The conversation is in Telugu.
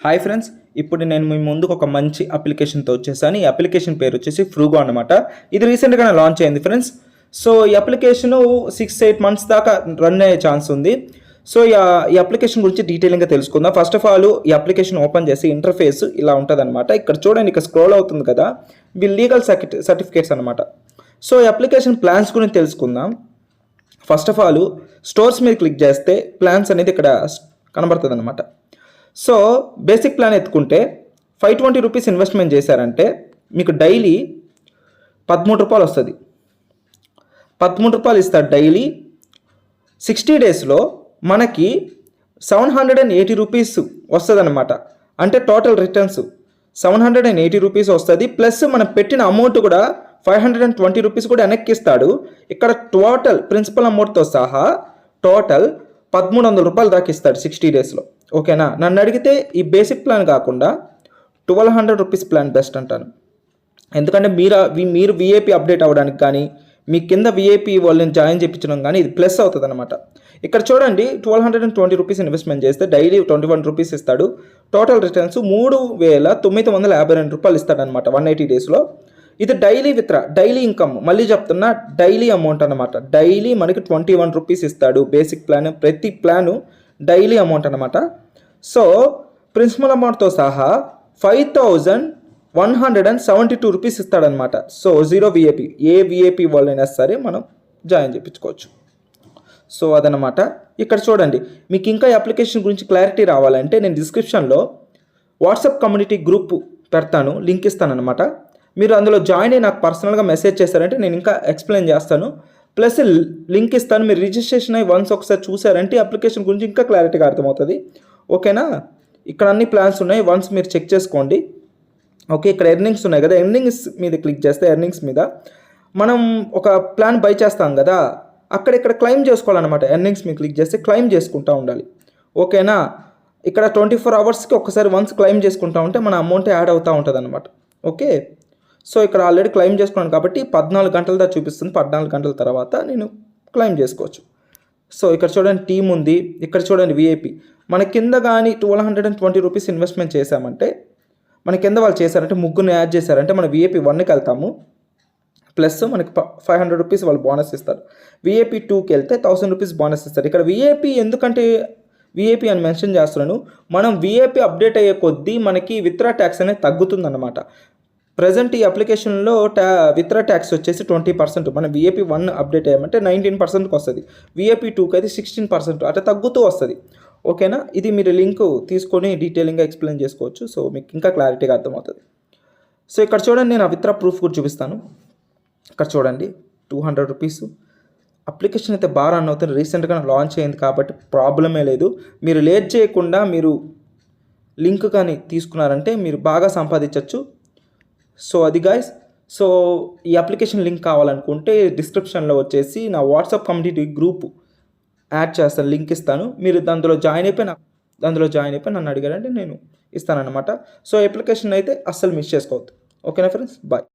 హాయ్ ఫ్రెండ్స్, ఇప్పుడు నేను మీ ముందుకు ఒక మంచి అప్లికేషన్తో వచ్చేసాను. ఈ అప్లికేషన్ పేరు వచ్చేసి ఫ్రూగో అనమాట. ఇది రీసెంట్గానే లాంచ్ అయింది ఫ్రెండ్స్. సో ఈ అప్లికేషను 6-8 మంత్స్ దాకా రన్ అయ్యే ఛాన్స్ ఉంది. సో ఈ అప్లికేషన్ గురించి డీటెయిలింగ్గా తెలుసుకుందాం. ఫస్ట్ ఆఫ్ ఆల్ ఈ అప్లికేషన్ ఓపెన్ చేసి ఇంటర్ఫేస్ ఇలా ఉంటుంది అనమాట. ఇక్కడ చూడండి, ఇక్కడ స్క్రోల్ అవుతుంది కదా, ఇవి లీగల్ సర్టిఫికేట్స్ అనమాట. సో ఈ అప్లికేషన్ ప్లాన్స్ గురించి తెలుసుకుందాం. ఫస్ట్ ఆఫ్ ఆల్ స్టోర్స్ మీద క్లిక్ చేస్తే ప్లాన్స్ అనేది ఇక్కడ కనబడుతుంది అనమాట. సో బేసిక్ ప్లాన్ ఎత్తుకుంటే 520 రూపీస్ ఇన్వెస్ట్మెంట్ చేశారంటే మీకు డైలీ 13 రూపాయలు వస్తుంది. 13 రూపాయలు ఇస్తారు డైలీ. 60 డేస్లో మనకి 780 రూపీస్ వస్తుంది అనమాట. అంటే టోటల్ రిటర్న్స్ 780 రూపీస్ వస్తుంది. ప్లస్ మనం పెట్టిన అమౌంట్ కూడా 520 రూపీస్ కూడా వెనక్కి ఇస్తాడు. ఇక్కడ టోటల్ ప్రిన్సిపల్ అమౌంట్తో సహా టోటల్ 1300 రూపాయలు దాకా ఇస్తాడు 60 డేస్లో. ఓకేనా? నన్ను అడిగితే ఈ బేసిక్ ప్లాన్ కాకుండా 1200 రూపీస్ ప్లాన్ బెస్ట్ అంటాను. ఎందుకంటే మీరు విఐపి అప్డేట్ అవ్వడానికి కానీ మీ కింద విఐపి వాళ్ళని జాయిన్ చేయించడం కానీ ఇది ప్లస్ అవుతుంది అనమాట. ఇక్కడ చూడండి, 1220 రూపీస్ ఇన్వెస్ట్మెంట్ చేస్తే డైలీ 21 రూపీస్ ఇస్తాడు. టోటల్ రిటర్న్స్ 3952 రూపాయలు ఇస్తాడనమాట 180 డేస్లో. ఇది డైలీ ఇన్కమ్, మళ్ళీ చెప్తున్నా డైలీ అమౌంట్ అనమాట. డైలీ మనకి 21 రూపీస్ ఇస్తాడు బేసిక్ ప్లాన్. ప్రతి ప్లాను డైలీ అమౌంట్ అనమాట. సో ప్రిన్సిపల్ అమౌంట్తో సహా 5172 రూపీస్ ఇస్తాడనమాట. సో 0 విఏపీ, ఏ విఏపీ వాళ్ళైనా సరే మనం జాయిన్ చేయించుకోవచ్చు. సో అదనమాట. ఇక్కడ చూడండి, మీకు ఇంకా ఈ అప్లికేషన్ గురించి క్లారిటీ రావాలంటే నేను డిస్క్రిప్షన్లో వాట్సాప్ కమ్యూనిటీ గ్రూప్ పెడతాను, లింక్ ఇస్తానమాట. మీరు అందులో జాయిన్ అయ్యి నాకు పర్సనల్గా మెసేజ్ చేశారంటే నేను ఇంకా ఎక్స్ప్లెయిన్ చేస్తాను. ప్లస్ లింక్ ఇస్తాను. మీరు రిజిస్ట్రేషన్ అయ్యి ఒకసారి చూసారంటే అప్లికేషన్ గురించి ఇంకా క్లారిటీగా అర్థమవుతుంది. ఓకేనా? ఇక్కడ అన్ని ప్లాన్స్ ఉన్నాయి, వన్స్ మీరు చెక్ చేసుకోండి. ఓకే, ఇక్కడ ఎర్నింగ్స్ ఉన్నాయి కదా, ఎర్నింగ్స్ మీద క్లిక్ చేస్తే ఎర్నింగ్స్ మీద మనం ఒక ప్లాన్ బై చేస్తాం కదా, ఇక్కడ క్లెయిమ్ చేసుకోవాలన్నమాట. ఎర్నింగ్స్ మీద క్లిక్ చేస్తే క్లెయిమ్ చేసుకుంటూ ఉండాలి. ఓకేనా? ఇక్కడ 24 అవర్స్కి ఒకసారి వన్స్ క్లెయిమ్ చేసుకుంటూ ఉంటే మన అమౌంట్ యాడ్ అవుతూ ఉంటుంది అనమాట. ఓకే, సో ఇక్కడ ఆల్రెడీ క్లెయిమ్ చేసుకున్నాను కాబట్టి 14 గంటల దాకా చూపిస్తుంది. 14 గంటల తర్వాత నేను క్లెయిమ్ చేసుకోవచ్చు. సో ఇక్కడ చూడండి, టీమ్ ఉంది. ఇక్కడ చూడండి విఐపి. మన కింద కానీ 1220 రూపీస్ ఇన్వెస్ట్మెంట్ చేశామంటే మన కింద వాళ్ళు చేశారంటే ముగ్గురిని యాడ్ చేశారంటే మన విఐపి 1కి వెళ్తాము. ప్లస్ మనకి 500 రూపీస్ వాళ్ళు బోనస్ ఇస్తారు. విఐపి 2కి వెళ్తే 1000 రూపీస్ బోనస్ ఇస్తారు. ఇక్కడ విఐపి ఎందుకంటే విఐపి అని మెన్షన్ చేస్తున్నాను, మనం విఐపి అప్డేట్ అయ్యే కొద్దీ మనకి విత్డ్రా ట్యాక్స్ అనేది తగ్గుతుందన్నమాట. ప్రజెంట్ ఈ అప్లికేషన్లో విత్డ్రా ట్యాక్స్ వచ్చేసి 20%. మనం విఐపి 1 అప్డేట్ అయ్యామంటే 19%కి వస్తుంది. విఐపి 2కి అయితే 16% అట్లా తగ్గుతూ వస్తుంది. ఓకేనా? ఇది మీరు లింక్ తీసుకొని డీటెయిలింగ్గా ఎక్స్ప్లెయిన్ చేసుకోవచ్చు. సో మీకు ఇంకా క్లారిటీగా అర్థమవుతుంది. సో ఇక్కడ చూడండి, నేను ఆ విత్డ్రా ప్రూఫ్ కూడా చూపిస్తాను. ఇక్కడ చూడండి, 200 రూపీస్. అప్లికేషన్ అయితే బాగా రన్ అవుతుంది. రీసెంట్గా లాంచ్ అయింది కాబట్టి ప్రాబ్లమే లేదు. మీరు లేట్ చేయకుండా మీరు లింక్ కానీ తీసుకున్నారంటే మీరు బాగా సంపాదించవచ్చు. సో అది గాయస్. సో ఈ అప్లికేషన్ లింక్ కావాలనుకుంటే డిస్క్రిప్షన్లో వచ్చేసి నా వాట్సాప్ కమ్యూనిటీ గ్రూప్ యాడ్ చేస్తాను, లింక్ ఇస్తాను. మీరు అందులో జాయిన్ అయిపోయి నన్ను అడిగారంటే నేను ఇస్తానన్నమాట. సో అప్లికేషన్ అయితే అస్సలు మిస్ చేసుకోవద్దు. ఓకేనా ఫ్రెండ్స్? బాయ్.